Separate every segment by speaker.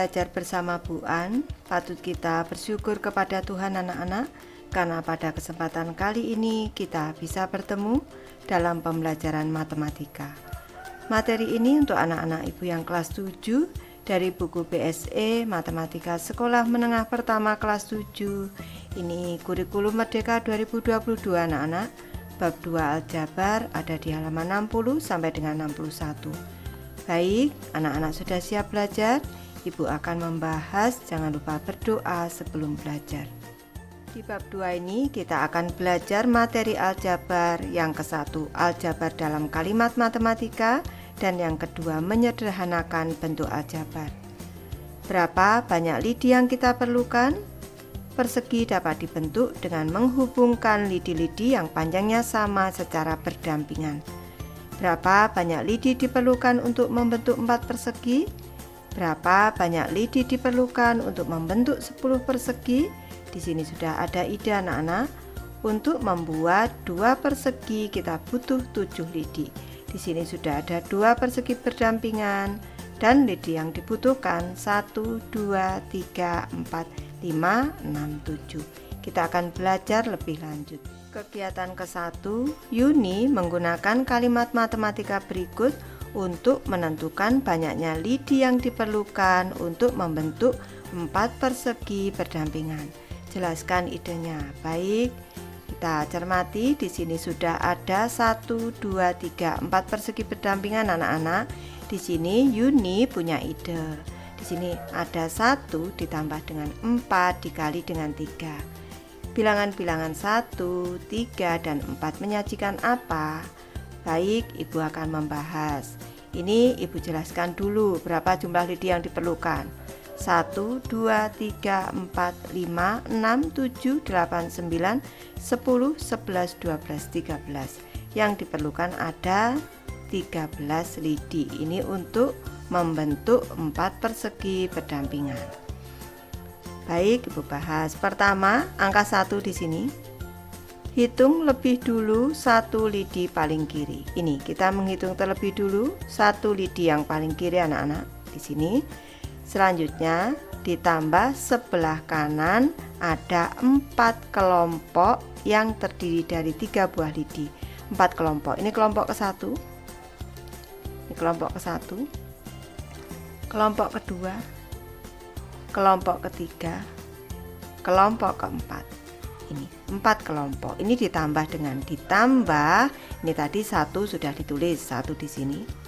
Speaker 1: belajar bersama Bu An, patut kita bersyukur kepada Tuhan anak-anak, karena pada kesempatan kali ini kita bisa bertemu dalam pembelajaran matematika. Materi ini untuk anak-anak ibu yang kelas 7 dari buku BSE Matematika Sekolah Menengah Pertama kelas 7. Ini kurikulum Merdeka 2022 anak-anak. Bab 2 Aljabar ada di halaman 60 sampai dengan 61. Baik, anak-anak sudah siap belajar? Ibu akan membahas, jangan lupa berdoa sebelum belajar. Di bab 2 ini kita akan belajar materi aljabar. Yang ke-1 aljabar dalam kalimat matematika, dan yang kedua menyederhanakan bentuk aljabar. Berapa banyak lidi yang kita perlukan? Persegi dapat dibentuk dengan menghubungkan lidi-lidi yang panjangnya sama secara berdampingan. Berapa banyak lidi diperlukan untuk membentuk 4 persegi? Berapa banyak lidi diperlukan untuk membentuk 10 persegi? Di sini sudah ada ide anak-anak. Untuk membuat 2 persegi kita butuh 7 lidi. Di sini sudah ada 2 persegi berdampingan dan lidi yang dibutuhkan 1, 2, 3, 4, 5, 6, 7. Kita akan belajar lebih lanjut. Kegiatan ke-1, Yuni menggunakan kalimat matematika berikut untuk menentukan banyaknya lidi yang diperlukan untuk membentuk 4 persegi berdampingan. Jelaskan idenya. Baik, kita cermati. Di sini sudah ada 1, 2, 3, 4 persegi berdampingan anak-anak. Di sini Yuni punya ide. Di sini ada 1 ditambah dengan 4 dikali dengan 3. Bilangan-bilangan 1, 3, dan 4 menyajikan apa? Baik, Ibu akan membahas. Ini Ibu jelaskan dulu berapa jumlah lidi yang diperlukan. 1, 2, 3, 4, 5, 6, 7, 8, 9, 10, 11, 12, 13. Yang diperlukan ada 13 lidi. Ini untuk membentuk 4 persegi berdampingan. Baik, Ibu bahas. Pertama, angka 1 di sini. Hitung lebih dulu 1 lidi paling kiri. Ini kita menghitung terlebih dulu 1 lidi yang paling kiri anak-anak. Di sini. Selanjutnya ditambah sebelah kanan ada 4 kelompok yang terdiri dari 3 buah lidi. 4 kelompok. Ini kelompok ke-1. Ini kelompok ke-1. Kelompok kedua, kelompok ketiga, kelompok keempat. Ini 4 kelompok. Ini ditambah dengan ini tadi 1 sudah ditulis, 1 di sini.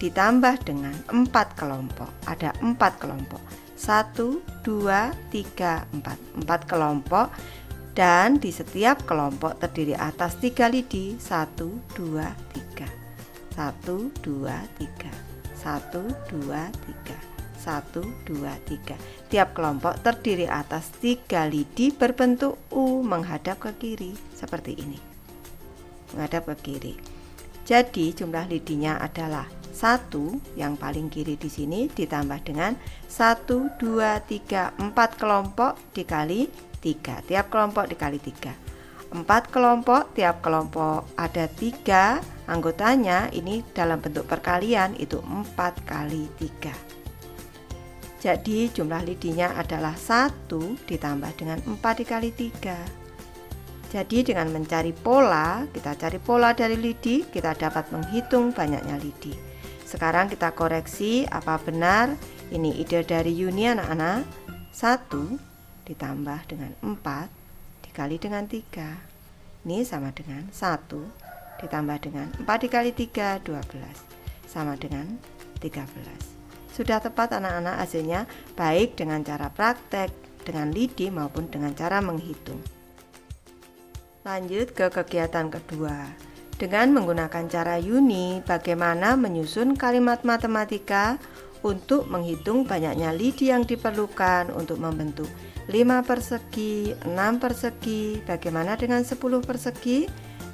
Speaker 1: Ditambah dengan 4 kelompok. Ada 4 kelompok. 1, 2, 3, 4. 4 kelompok dan di setiap kelompok terdiri atas 3 lidi. 1, 2, 3. 1, 2, 3. 1, 2, 3. 1, 2, 3. Tiap kelompok terdiri atas 3 lidi berbentuk U menghadap ke kiri seperti ini. Menghadap ke kiri. Jadi jumlah lidinya adalah 1 yang paling kiri di sini ditambah dengan 1, 2, 3, 4 kelompok dikali 3. Tiap kelompok dikali 3. 4 kelompok, tiap kelompok ada 3 anggotanya. Ini dalam bentuk perkalian itu 4 kali 3. Jadi jumlah lidinya adalah 1 ditambah dengan 4 dikali 3. Jadi dengan mencari pola, kita cari pola dari lidi, kita dapat menghitung banyaknya lidi. Sekarang kita koreksi apa benar ini ide dari Yuni anak-anak. 1 ditambah dengan 4 dikali dengan 3. Ini sama dengan 1 ditambah dengan 4 dikali 3, 12. Sama dengan 13. Sudah tepat anak-anak hasilnya, baik dengan cara praktek, dengan lidi maupun dengan cara menghitung. Lanjut ke kegiatan kedua. Dengan menggunakan cara Yuni, bagaimana menyusun kalimat matematika untuk menghitung banyaknya lidi yang diperlukan untuk membentuk 5 persegi, 6 persegi, bagaimana dengan 10 persegi?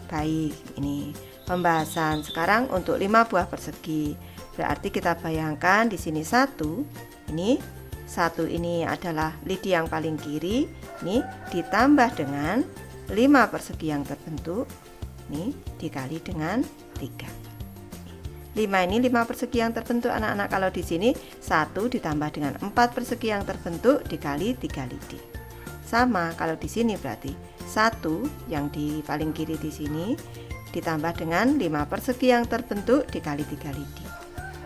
Speaker 1: Baik, ini pembahasan sekarang untuk 5 buah persegi. Berarti kita bayangkan di sini 1, ini 1 ini adalah lidi yang paling kiri, ini ditambah dengan 5 persegi yang terbentuk, ini dikali dengan 3. 5 ini 5 persegi yang terbentuk anak-anak. Kalau di sini 1 ditambah dengan 4 persegi yang terbentuk dikali 3 lidi. Sama kalau di sini berarti 1 yang di paling kiri di sini ditambah dengan 5 persegi yang terbentuk dikali 3 lidi.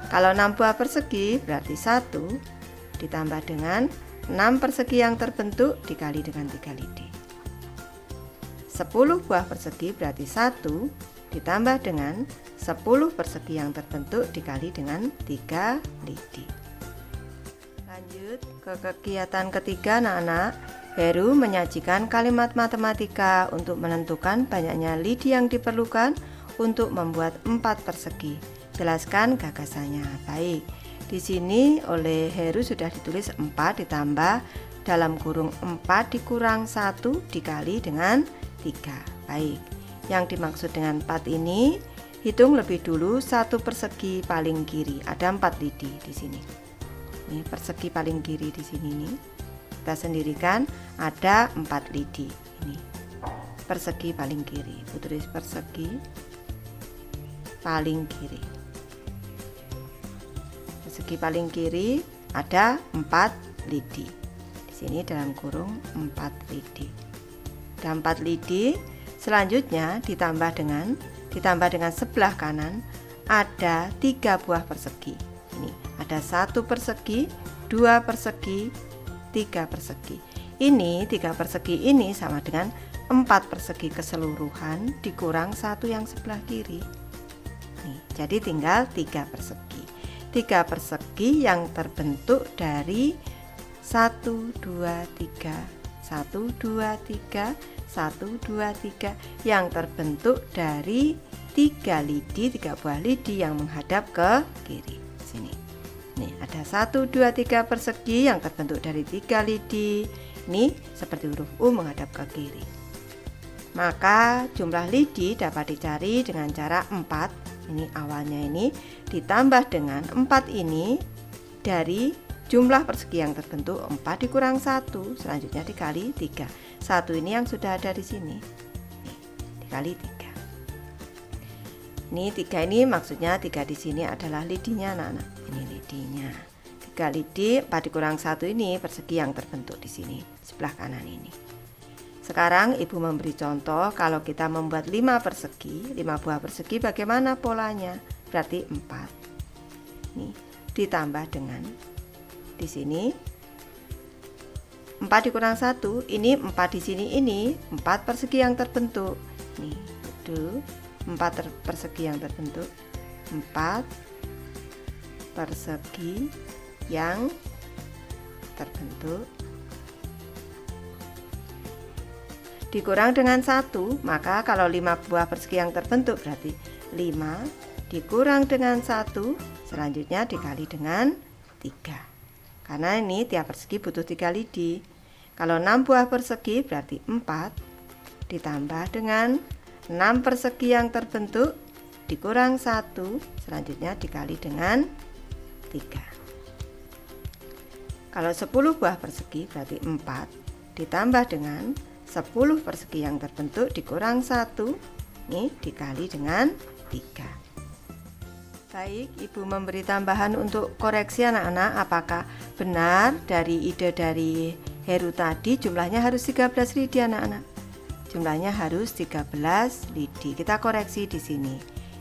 Speaker 1: Kalau 6 buah persegi berarti 1 ditambah dengan 6 persegi yang terbentuk dikali dengan 3 lidi. 10 buah persegi berarti 1 ditambah dengan 10 persegi yang terbentuk dikali dengan 3 lidi. Lanjut ke kegiatan ketiga anak-anak. Heru menyajikan kalimat matematika untuk menentukan banyaknya lidi yang diperlukan untuk membuat 4 persegi. Jelaskan gagasannya. Baik, di sini oleh Heru sudah ditulis 4 ditambah dalam kurung 4 dikurang 1 dikali dengan 3. Baik, yang dimaksud dengan 4 ini, hitung lebih dulu 1 persegi paling kiri. Ada 4 lidi di sini. Ini persegi paling kiri di sini nih. Kita sendirikan ada 4 lidi. Ini persegi paling kiri. Tulis persegi paling kiri. Persegi paling kiri ada 4 lidi. Di sini dalam kurung 4 lidi. Ada 4 lidi. Selanjutnya ditambah dengan sebelah kanan ada 3 buah persegi. Ini ada 1 persegi, 2 persegi, 3 persegi. Ini 3 persegi ini sama dengan 4 persegi keseluruhan dikurang 1 yang sebelah kiri. Nih, jadi tinggal 3 persegi. 3 persegi yang terbentuk dari 1, 2, 3, 1, 2, 3, 1, 2, 3 yang terbentuk dari 3 lidi, 3 buah lidi yang menghadap ke kiri. Sini. Nih, ada 1, 2, 3 persegi yang terbentuk dari 3 lidi. Ini seperti huruf U menghadap ke kiri. Maka jumlah lidi dapat dicari dengan cara 4. Ini awalnya ini ditambah dengan 4 ini dari jumlah persegi yang terbentuk 4 dikurang 1, selanjutnya dikali 3. 1 ini yang sudah ada di sini. Nih, dikali 3. Ini 3 ini maksudnya 3 di sini adalah lidinya anak-anak. Ini lidinya. 3 lidi 4 dikurang 1 ini persegi yang terbentuk di sini sebelah kanan ini. Sekarang Ibu memberi contoh kalau kita membuat 5 persegi, 5 buah persegi bagaimana polanya? Berarti 4. Nih, ditambah dengan di sini 4 dikurang 1, ini 4 di sini ini 4 persegi yang terbentuk. Nih, itu 4 persegi yang terbentuk. 4 persegi yang terbentuk dikurang dengan 1, maka kalau 5 buah persegi yang terbentuk berarti 5 dikurang dengan 1, selanjutnya dikali dengan 3. Karena ini tiap persegi butuh 3 lidi. Kalau 6 buah persegi berarti 4 ditambah dengan 6 persegi yang terbentuk dikurang 1, selanjutnya dikali dengan 3. Kalau 10 buah persegi berarti 4 ditambah dengan 10 persegi yang terbentuk dikurang 1, ini dikali dengan 3. Baik, Ibu memberi tambahan untuk koreksi anak-anak. Apakah benar dari ide dari Heru tadi jumlahnya harus 13 lidi anak-anak? Jumlahnya harus 13 lidi. Kita koreksi di sini.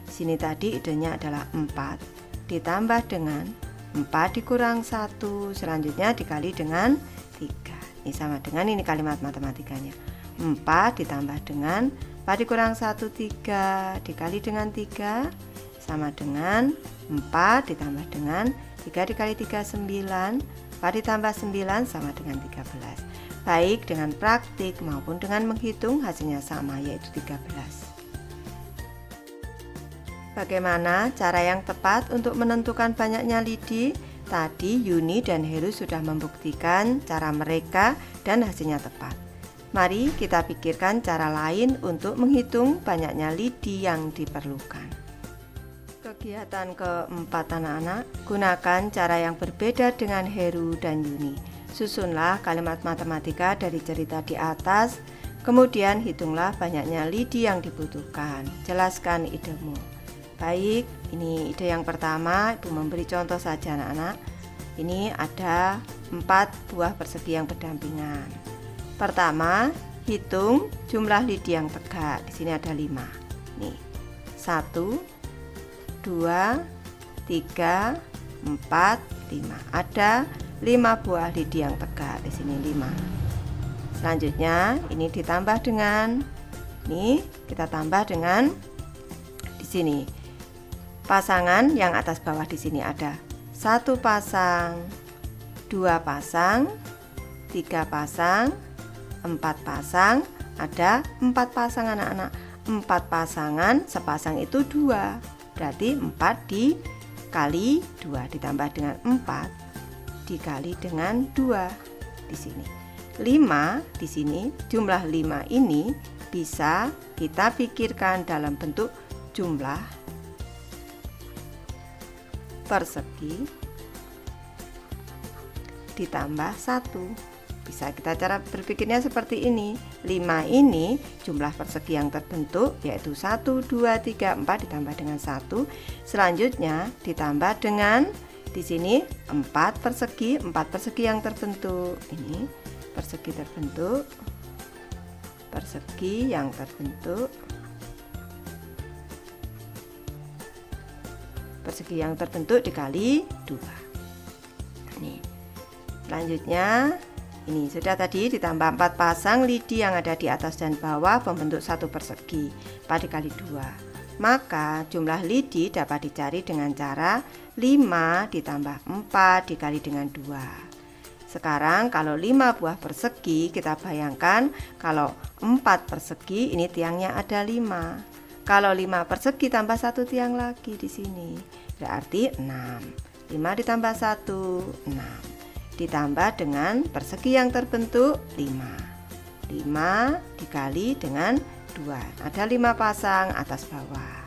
Speaker 1: Di sini tadi idenya adalah 4 ditambah dengan 4 dikurang 1, selanjutnya dikali dengan 3. Ini sama dengan ini kalimat matematikanya. 4 ditambah dengan 4 dikurang 1, 3 dikali dengan 3 sama dengan 4 ditambah dengan 3 dikali 3, 9. 4 ditambah 9 sama dengan 13. Baik dengan praktik maupun dengan menghitung hasilnya sama, yaitu 13. Bagaimana cara yang tepat untuk menentukan banyaknya lidi? Tadi Yuni dan Heru sudah membuktikan cara mereka dan hasilnya tepat. Mari kita pikirkan cara lain untuk menghitung banyaknya lidi yang diperlukan. Kegiatan keempat anak-anak, gunakan cara yang berbeda dengan Heru dan Yuni. Susunlah kalimat matematika dari cerita di atas, kemudian hitunglah banyaknya lidi yang dibutuhkan. Jelaskan idemu. Baik, Ini ide yang pertama, Ibu memberi contoh saja anak-anak. Ini ada 4 buah persegi yang berdampingan. Pertama, hitung jumlah lidi yang tegak. Di sini ada 5. Nih, 1, 2, 3, 4, 5. Ada 5 buah lidi yang tegak. Di sini 5. Selanjutnya ini ditambah dengan, nih kita tambah dengan di sini pasangan yang atas bawah. Di sini ada 1 pasang, 2 pasang, 3 pasang, 4 pasang. Ada 4 pasang anak-anak. 4 pasangan, sepasang itu 2. Berarti 4 dikali 2 ditambah dengan 4 dikali dengan 2 di sini. 5 di sini, jumlah 5 ini bisa kita pikirkan dalam bentuk jumlah persegi ditambah 1. Bisa kita cara berpikirnya seperti ini. 5 ini jumlah persegi yang terbentuk, yaitu 1, 2, 3, 4 ditambah dengan 1. Selanjutnya ditambah dengan di sini 4 persegi yang terbentuk. Ini persegi terbentuk, persegi yang terbentuk, persegi yang terbentuk dikali 2. Nih. Selanjutnya ini sudah tadi ditambah 4 pasang lidi yang ada di atas dan bawah membentuk 1 persegi. 4 dikali 2. Maka jumlah lidi dapat dicari dengan cara 5 ditambah 4 dikali dengan 2. Sekarang kalau 5 buah persegi, kita bayangkan kalau 4 persegi ini tiangnya ada 5. Kalau 5 persegi tambah 1 tiang lagi di sini, berarti 6. 5 ditambah 1, 6. Ditambah dengan persegi yang terbentuk 5. 5 dikali dengan 2. Ada 5 pasang atas bawah.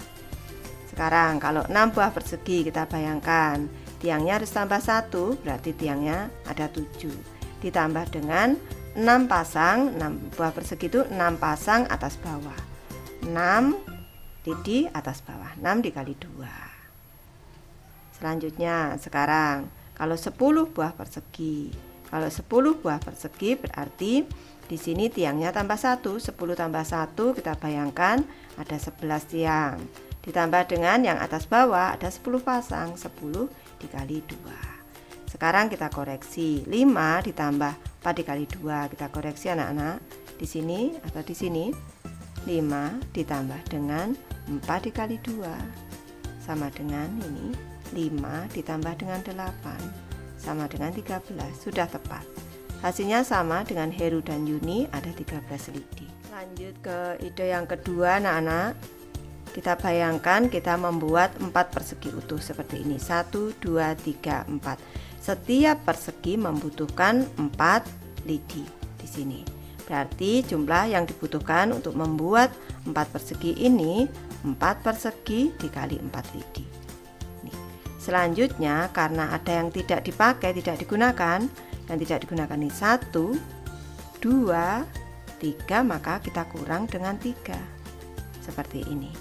Speaker 1: Sekarang kalau 6 buah persegi, kita bayangkan tiangnya harus tambah 1, berarti tiangnya ada 7. Ditambah dengan 6 pasang, 6 buah persegi itu 6 pasang atas bawah. 6 lidi atas bawah, 6 dikali 2. Selanjutnya sekarang kalau 10 buah persegi. Kalau 10 buah persegi berarti di sini tiangnya tambah 1. 10 tambah 1 kita bayangkan ada 11 tiang. Ditambah dengan yang atas bawah ada 10 pasang, 10 dikali 2. Sekarang kita koreksi 5 ditambah 4 dikali 2. Kita koreksi anak-anak. Di sini atau di sini 5 ditambah dengan 4 dikali 2 sama dengan ini 5 ditambah dengan 8 sama dengan 13. Sudah tepat. Hasilnya sama dengan Heru dan Yuni, ada 13 lidi. Lanjut ke ide yang kedua anak-anak. Kita bayangkan kita membuat 4 persegi utuh seperti ini. 1, 2, 3, 4. Setiap persegi membutuhkan 4 lidi di sini. Berarti jumlah yang dibutuhkan untuk membuat 4 persegi ini 4 persegi dikali 4 lidi. Nih. Selanjutnya karena ada yang tidak dipakai, tidak digunakan, yang tidak digunakan ini 1, 2, 3, maka kita kurang dengan 3. Seperti ini.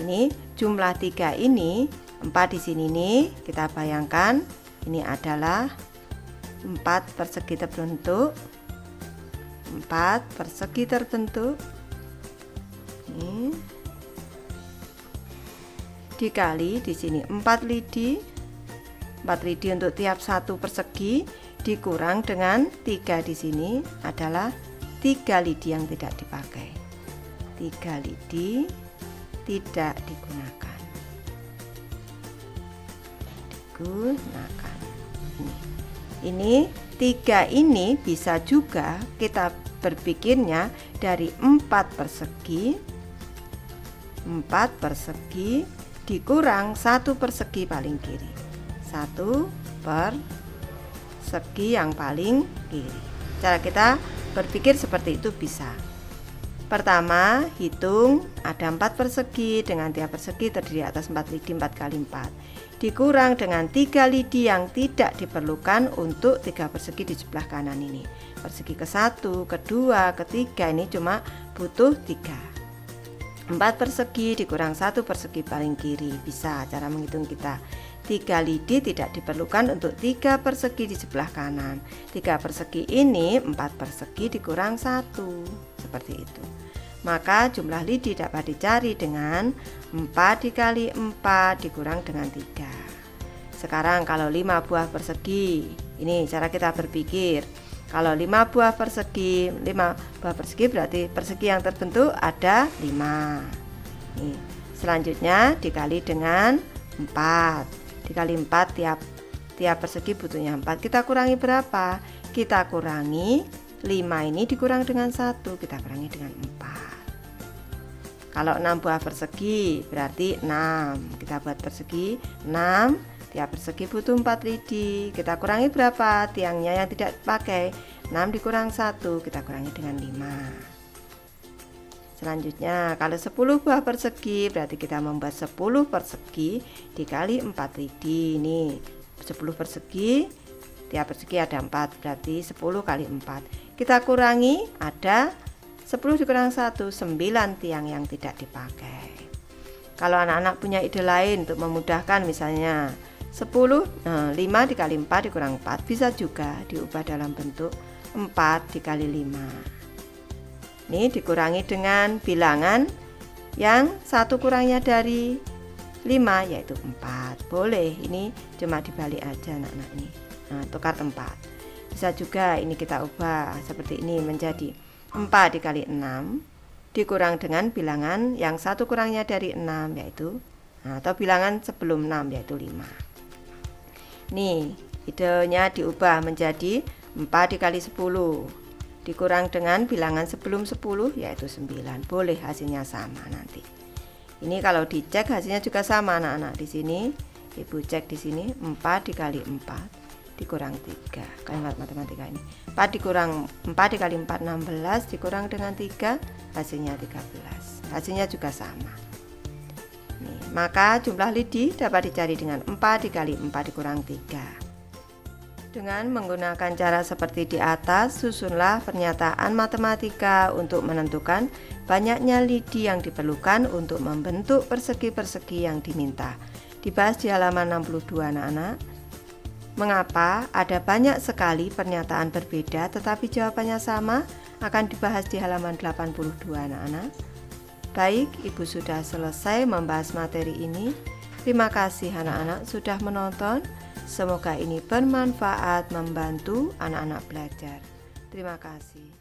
Speaker 1: Ini jumlah 3 ini, 4 di sini nih, kita bayangkan ini adalah 4 persegi terbentuk. 4 persegi terbentuk. Ini dikali di sini 4 lidi. 4 lidi untuk tiap 1 persegi dikurang dengan 3 di sini adalah 3 lidi yang tidak dipakai. 3 lidi tidak digunakan. Ini 3 ini bisa juga kita berpikirnya dari 4 persegi. 4 persegi dikurang 1 persegi paling kiri. 1 persegi yang paling kiri. Cara kita berpikir seperti itu bisa. Pertama, hitung ada 4 persegi dengan tiap persegi terdiri atas 4 lidi 4 kali 4. Dikurang dengan 3 lidi yang tidak diperlukan untuk 3 persegi di sebelah kanan ini. Persegi ke-1, ke-2, ke-3 ini cuma butuh 3. 4 persegi dikurang 1 persegi paling kiri. Bisa cara menghitung kita. 3 lidi tidak diperlukan untuk 3 persegi di sebelah kanan. 3 persegi ini 4 persegi dikurang 1. Seperti itu. Maka jumlah lidi dapat dicari dengan 4 dikali 4 dikurang dengan 3. Sekarang kalau 5 buah persegi, ini cara kita berpikir. Kalau 5 buah persegi, 5 buah persegi berarti persegi yang terbentuk ada 5. Nih, selanjutnya dikali dengan 4. Dikali 4 tiap persegi butuhnya 4. Kita kurangi berapa? Kita kurangi 5 ini dikurang dengan 1, kita kurangi dengan 4. Kalau 6 buah persegi berarti 6. Kita buat persegi 6. Tiap persegi butuh 4 lidi. Kita kurangi berapa? Tiangnya yang tidak pakai. 6 dikurang 1, kita kurangi dengan 5. Selanjutnya, kalau 10 buah persegi berarti kita membuat 10 persegi dikali 4 lidi. Ini 10 persegi, tiap persegi ada 4, berarti 10 kali 4. Kita kurangi, ada 10 dikurang 1, 9 tiang yang tidak dipakai. Kalau anak-anak punya ide lain untuk memudahkan, misalnya 5 dikali 4 dikurang 4 bisa juga diubah dalam bentuk 4 dikali 5. Ini dikurangi dengan bilangan yang 1 kurangnya dari 5 yaitu 4. Boleh, ini cuma dibalik aja anak-anak ini. Nah, tukar 4. Bisa juga ini kita ubah seperti ini menjadi 4 dikali 6 dikurang dengan bilangan yang 1 kurangnya dari 6 yaitu atau bilangan sebelum 6 yaitu 5. Nih, idenya diubah menjadi 4 dikali 10 dikurang dengan bilangan sebelum 10 yaitu 9. Boleh hasilnya sama nanti. Ini kalau dicek hasilnya juga sama anak-anak. Di sini Ibu cek di sini 4 dikali 4 dikurang 3. Kalimat matematika ini. 4 dikali 4 16 dikurang dengan 3 hasilnya 13. Hasilnya juga sama. Maka jumlah lidi dapat dicari dengan 4 dikali 4 dikurang 3. Dengan menggunakan cara seperti di atas, susunlah pernyataan matematika untuk menentukan banyaknya lidi yang diperlukan untuk membentuk persegi-persegi yang diminta. Dibahas di halaman 62 anak-anak. Mengapa ada banyak sekali pernyataan berbeda tetapi jawabannya sama? Akan dibahas di halaman 82 anak-anak. Baik, Ibu sudah selesai membahas materi ini. Terima kasih anak-anak sudah menonton. Semoga ini bermanfaat membantu anak-anak belajar. Terima kasih.